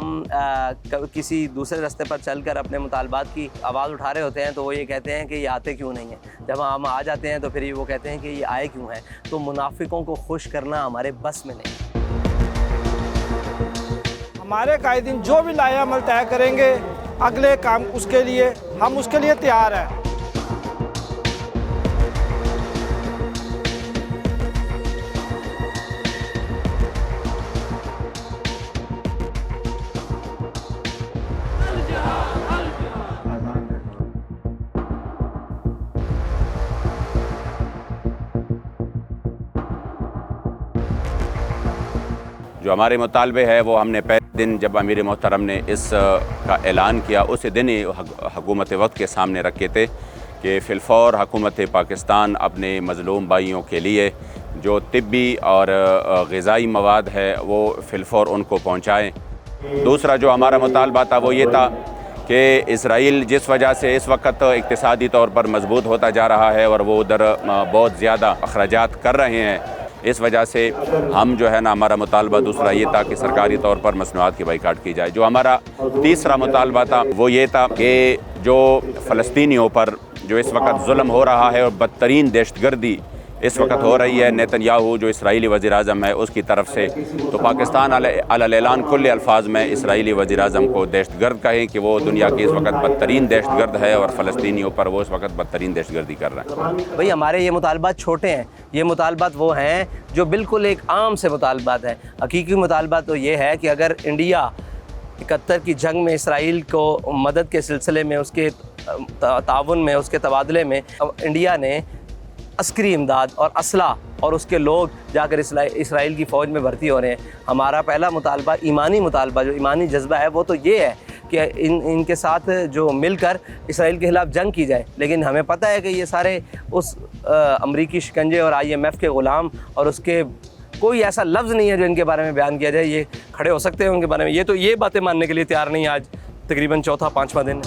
हम किसी दूसरे रास्ते पर चलकर अपने मुतालबात की आवाज़ उठा रहे होते हैं तो वो ये कहते हैं कि ये आते क्यों नहीं हैं। जब हम आ जाते हैं तो फिर वो कहते हैं कि ये आए क्यों हैं। तो मुनाफिकों को खुश करना हमारे बस में नहीं। हमारे कायदीन जो भी लाया अमल तय करेंगे अगले काम उसके लिए हम उसके लिए तैयार हैं। जो हमारे मुतालबे है वो हमने पहले दिन जब अमीर मोहतरम ने इस का ऐलान किया उस दिन ही हुकूमत वक्त के सामने रखे थे कि फ़िलफ़ौर हुकूमत पाकिस्तान अपने मज़लूम भाइयों के लिए जो तिब्बी और ग़िज़ाई मवाद है वो फ़िलफ़ौर उनको पहुँचाएँ। दूसरा जो हमारा मुतालबा था वो ये था कि इसराइल जिस वजह से इस वक्त इक़्तिसादी तौर पर मजबूत होता जा रहा है और वो उधर बहुत ज़्यादा अखराजात कर रहे हैं, इस वजह से हम जो है ना हमारा मुतालबा दूसरा ये था कि सरकारी तौर पर मसनूआत की बाइकाट की जाए। जो हमारा तीसरा मुतालबा था वो ये था कि जो फ़लस्तीनियों पर जो इस वक्त जुल्म हो रहा है और बदतरीन दहशतगर्दी इस वक्त हो रही है नेतन्याहू जो इसराइली वज़ीर-ए-आज़म है उसकी तरफ से, तो पाकिस्तान अल-ऐलान कुल्ले अल्फाज में इसराइली वज़ीर-ए-आज़म को दहशतगर्द कहें कि वो दुनिया की इस वक्त बदतरीन दहशतगर्द है और फ़लस्तीनियों पर वो इस वक्त बदतरीन दहशतगर्दी कर रहे हैं। भाई हमारे ये मुतालबात छोटे हैं, ये मुतालबात वो हैं जो बिल्कुल एक आम से मुतालबात हैं। हकीकी मुतालबात तो ये है कि अगर इंडिया 71 की जंग में इसराइल को मदद के सिलसिले में उसके ताउन में उसके तबादले में इंडिया ने अस्करी इमदाद और असला और उसके लोग जाकर इसराइल की फ़ौज में भर्ती हो रहे हैं। हमारा पहला मुतालबा ईमानी मुतालबा जो ईमानी जज्बा है वो तो ये है कि इनके साथ जो मिलकर इसराइल के ख़िलाफ़ जंग की जाए। लेकिन हमें पता है कि ये सारे उस अमरीकी शिकंजे और IMF के ग़ुलाम और उसके कोई ऐसा लफ्ज़ नहीं है जो इनके बारे में बयान किया जाए ये खड़े हो सकते हैं उनके बारे में। ये तो ये बातें मानने के लिए तैयार नहीं। आज तकरीबन चौथा पाँचवा दिन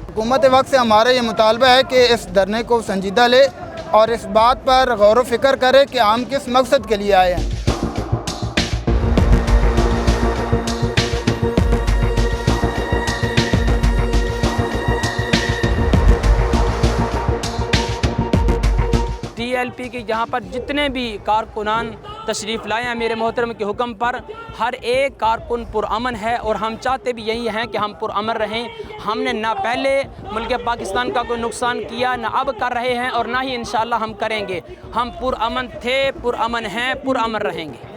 हुकूमत वक्त से हमारा ये मुतालबा है कि इस धरने को संजीदा ले और इस बात पर गौर व फिक्र करे कि हम किस मकसद के लिए आए हैं। TLP के यहाँ पर जितने भी कारकुनान तशरीफ़ लाए हैं मेरे मोहतरम के हुक्म पर, हर एक कारकुन पुरअमन है और हम चाहते भी यही हैं कि हम पुरअमन रहें। हमने ना पहले मुल्क पाकिस्तान का कोई नुकसान किया, ना अब कर रहे हैं और ना ही इंशाअल्लाह हम करेंगे। हम पुरअमन थे, पुरअमन हैं, पुरअमन रहेंगे।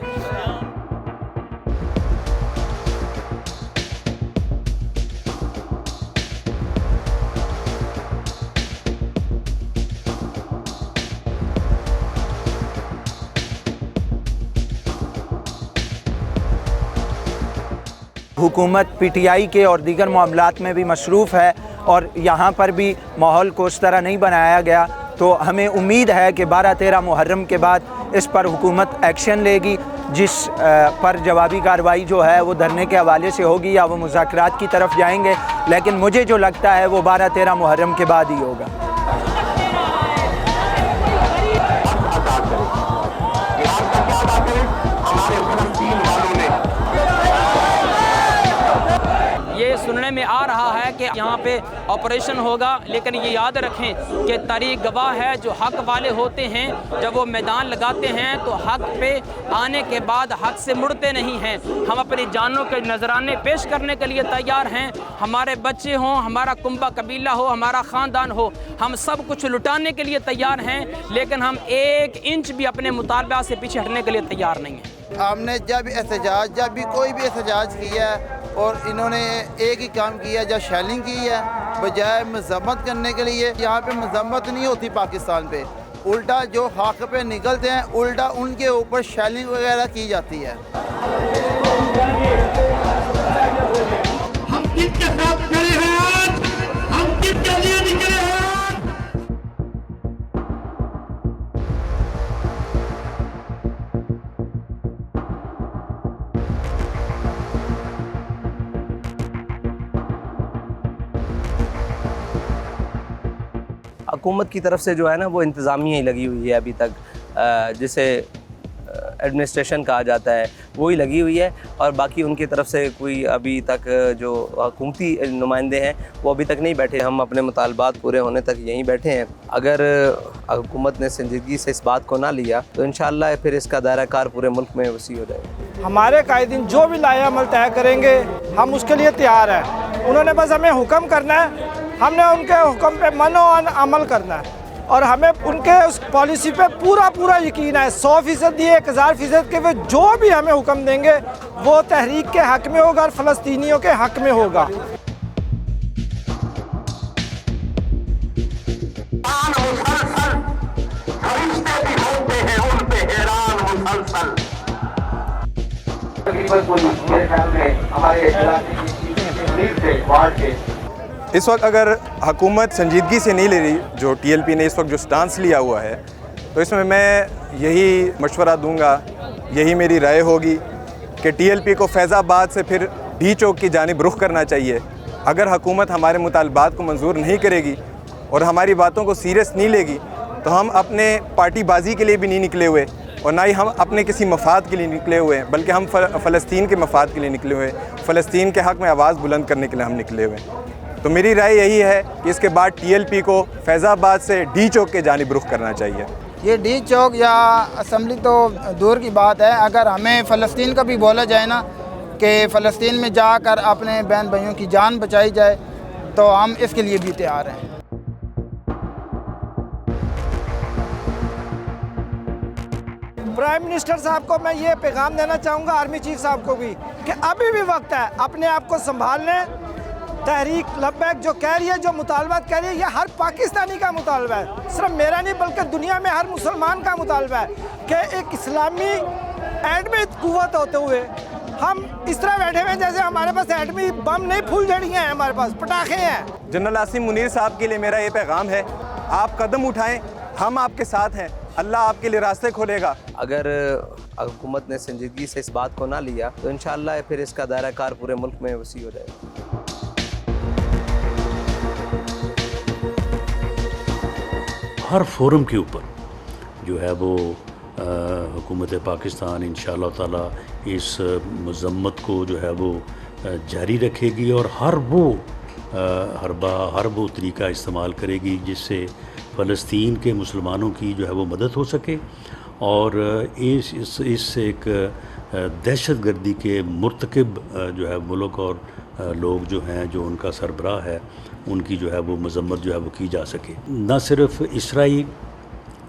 हुकूमत PTI के और दीगर मामलात में भी मशरूफ़ है और यहाँ पर भी माहौल को उस तरह नहीं बनाया गया, तो हमें उम्मीद है कि 12-13 मुहर्रम के बाद इस पर हुकूमत एक्शन लेगी, जिस पर जवाबी कार्रवाई जो है वो धरने के हवाले से होगी या वो मुज़ाकरात की तरफ जाएंगे। लेकिन मुझे जो लगता है वो 12-13 मुहर्रम के बाद ही होगा। ये सुनने में आ रहा है कि यहाँ पे ऑपरेशन होगा, लेकिन ये याद रखें कि तारीख गवाह है जो हक वाले होते हैं जब वो मैदान लगाते हैं तो हक पे आने के बाद हक से मुड़ते नहीं हैं। हम अपनी जानों के नजराने पेश करने के लिए तैयार हैं। हमारे बच्चे हों, हमारा कुंबा कबीला हो, हमारा ख़ानदान हो, हम सब कुछ लुटाने के लिए तैयार हैं, लेकिन हम 1 इंच भी अपने मुतालबा से पीछे हटने के लिए तैयार नहीं हैं। हमने जब भी कोई भी एहतजाज किया और इन्होंने एक ही काम किया, जब शेलिंग की है बजाय मजम्मत करने के लिए। यहाँ पे मजम्मत नहीं होती पाकिस्तान पे, उल्टा जो हक पे निकलते हैं उल्टा उनके ऊपर शेलिंग वगैरह की जाती है। हम किसके साथ खड़े हैं आज, हम किसके लिए निकले हैं? हुकूमत की तरफ से जो है ना वो इंतज़ामिया ही लगी हुई है अभी तक, जिसे एडमिनिस्ट्रेशन कहा जाता है वही लगी हुई है, और बाकी उनकी तरफ से कोई अभी तक जो हुकूमती नुमाइंदे हैं वो अभी तक नहीं बैठे। हम अपने मुतालबात पूरे होने तक यहीं बैठे हैं। अगर हुकूमत ने संजीदगी से इस बात को ना लिया तो इंशाअल्लाह फिर इसका दायरा कार पूरे मुल्क में वसी हो जाएगा। हमारे कायदीन जो भी लाया अमल तय करेंगे हम उसके लिए तैयार हैं। उन्होंने बस हमें हुक्म करना है, हमने उनके हुक्म पे मनो अमल करना है, और हमें उनके उस पॉलिसी पे पूरा यकीन है 100% 1000% के वे जो भी हमें हुक्म देंगे वो तहरीक के हक़ में होगा और फ़लस्तीनियों के हक़ में होगा। इस वक्त अगर हुकूमत संजीदगी से नहीं ले रही, जो TLP ने इस वक्त जो स्टांस लिया हुआ है, तो इसमें मैं यही मशवरा दूंगा, यही मेरी राय होगी कि TLP को फैज़ाबाद से फिर डी चौक की जानिब रुख करना चाहिए। अगर हुकूमत हमारे मुतालबात को मंजूर नहीं करेगी और हमारी बातों को सीरियस नहीं लेगी तो हम अपने पार्टीबाजी के लिए भी नहीं निकले हुए और ना ही हम अपने किसी मफाद के लिए निकले हुए हैं, बल्कि हम फ़लस्तीन के मफाद के लिए निकले हुए हैं, फ़लस्तीन के हक़ में आवाज़ बुलंद करने के लिए हम निकले हुए हैं। तो मेरी राय यही है कि इसके बाद TLP को फैज़ाबाद से डी चौक के जानिब रुख करना चाहिए। ये डी चौक या असम्बली तो दूर की बात है, अगर हमें फ़लस्तीन का भी बोला जाए ना कि फ़लस्तीन में जाकर अपने बहन भाइयों की जान बचाई जाए तो हम इसके लिए भी तैयार हैं। प्राइम मिनिस्टर साहब को मैं ये पैगाम देना चाहूँगा, आर्मी चीफ साहब को भी, कि अभी भी वक्त है अपने आप को संभालने। तहरीक लब्बैक जो कह रही है, जो मुतालबात कह रही है, ये हर पाकिस्तानी का मुतालबा है, सिर्फ मेरा नहीं बल्कि दुनिया में हर मुसलमान का मुतालबा है कि एक इस्लामी एटमी कुव्वत होते हुए हम इस तरह बैठे हुए हैं जैसे हमारे पास एटमी बम नहीं, फुलझड़ियाँ हैं, हमारे पास पटाखे हैं। जनरल आसिम मुनीर साहब के लिए मेरा ये पैगाम है, आप कदम उठाएं, हम आपके साथ हैं, अल्लाह आपके लिए रास्ते खोलेगा। अगर हुकूमत ने संजीदगी से इस बात को ना लिया तो इंशाअल्लाह फिर इसका दायरा कार पूरे मुल्क में वसी हो जाएगा। हर फोरम के ऊपर जो है वो हुकूमत पाकिस्तान इंशाअल्लाह ताला इस मज़म्मत को जो है वो जारी रखेगी और हर वो तरीका इस्तेमाल करेगी जिससे फ़लस्तीन के मुसलमानों की जो है वो मदद हो सके और इस एक दहशत गर्दी के मुर्तकिब जो है मुल्क और लोग जो हैं, जो उनका सरबराह है, उनकी जो है वो मज़म्मत जो है वो की जा सके। न सिर्फ इसराइल,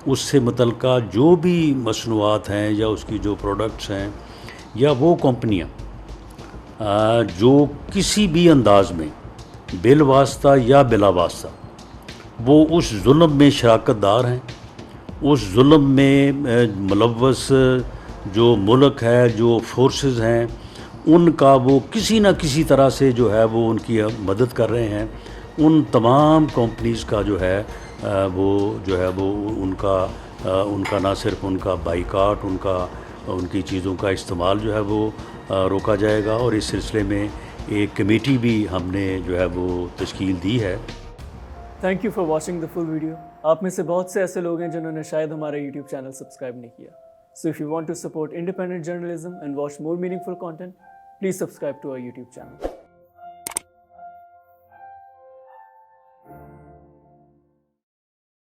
उससे मुतल्लिका जो भी मसनूआत हैं या उसकी जो प्रोडक्ट्स हैं या वो कंपनियां जो किसी भी अंदाज में बिल वास्ता या बिला वास्ता वो उस जुल्म में शराकतदार हैं, उस जुल्म में मुलव्वस जो मुल्क है, जो फोर्सेस हैं, उनका वो किसी न किसी तरह से जो है वो उनकी मदद कर रहे हैं, उन तमाम कंपनीज़ का जो है वो उनका ना सिर्फ उनका बाइकाट, उनकी चीज़ों का इस्तेमाल जो है वो रोका जाएगा और इस सिलसिले में एक कमेटी भी हमने जो है वो तश्कील दी है। Thank you for watching the full video. आप में से बहुत से ऐसे लोग हैं जिन्होंने शायद हमारा यूट्यूब चैनल सब्सक्राइब नहीं किया। So if you want to support independent journalism and watch more meaningful content, please subscribe to our YouTube channel.